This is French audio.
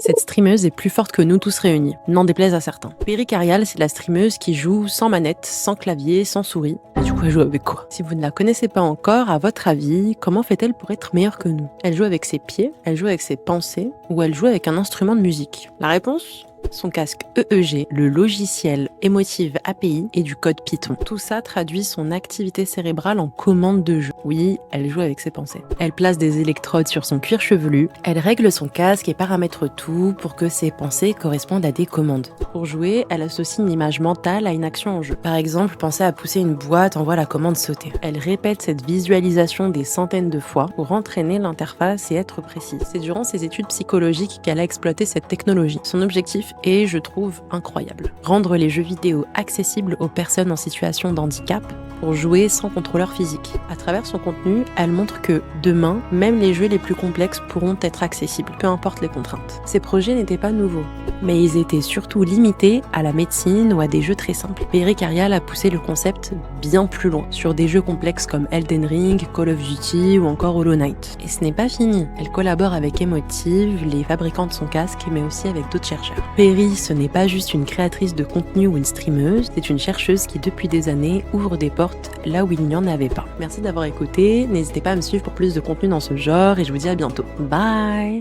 Cette streameuse est plus forte que nous tous réunis, n'en déplaise à certains. Perry Carial, c'est la streameuse qui joue sans manette, sans clavier, sans souris. Et du coup, elle joue avec quoi? Si vous ne la connaissez pas encore, à votre avis, comment fait-elle pour être meilleure que nous? Elle joue avec ses pieds, elle joue avec ses pensées, ou elle joue avec un instrument de musique? La réponse? Son casque EEG, le logiciel Emotive API et du code Python. Tout ça traduit son activité cérébrale en commande de jeu. Oui, elle joue avec ses pensées. Elle place des électrodes sur son cuir chevelu, elle règle son casque et paramètre tout pour que ses pensées correspondent à des commandes. Pour jouer, elle associe une image mentale à une action en jeu. Par exemple, penser à pousser une boîte envoie la commande sauter. Elle répète cette visualisation des centaines de fois pour entraîner l'interface et être précise. C'est durant ses études psychologiques qu'elle a exploité cette technologie. Son objectif est, je trouve, incroyable. Rendre les jeux vidéo accessibles aux personnes en situation de handicap pour jouer sans contrôleur physique. À travers son contenu, elle montre que, demain, même les jeux les plus complexes pourront être accessibles, peu importe les contraintes. Ces projets n'étaient pas nouveaux, mais ils étaient surtout limités à la médecine ou à des jeux très simples. Perry Carial a poussé le concept bien plus loin, sur des jeux complexes comme Elden Ring, Call of Duty ou encore Hollow Knight. Et ce n'est pas fini. Elle collabore avec Emotive, les fabricants de son casque, mais aussi avec d'autres chercheurs. Perry, ce n'est pas juste une créatrice de contenu ou une streameuse, c'est une chercheuse qui, depuis des années, ouvre des portes là où il n'y en avait pas. Merci d'avoir écouté, n'hésitez pas à me suivre pour plus de contenu dans ce genre et je vous dis à bientôt. Bye!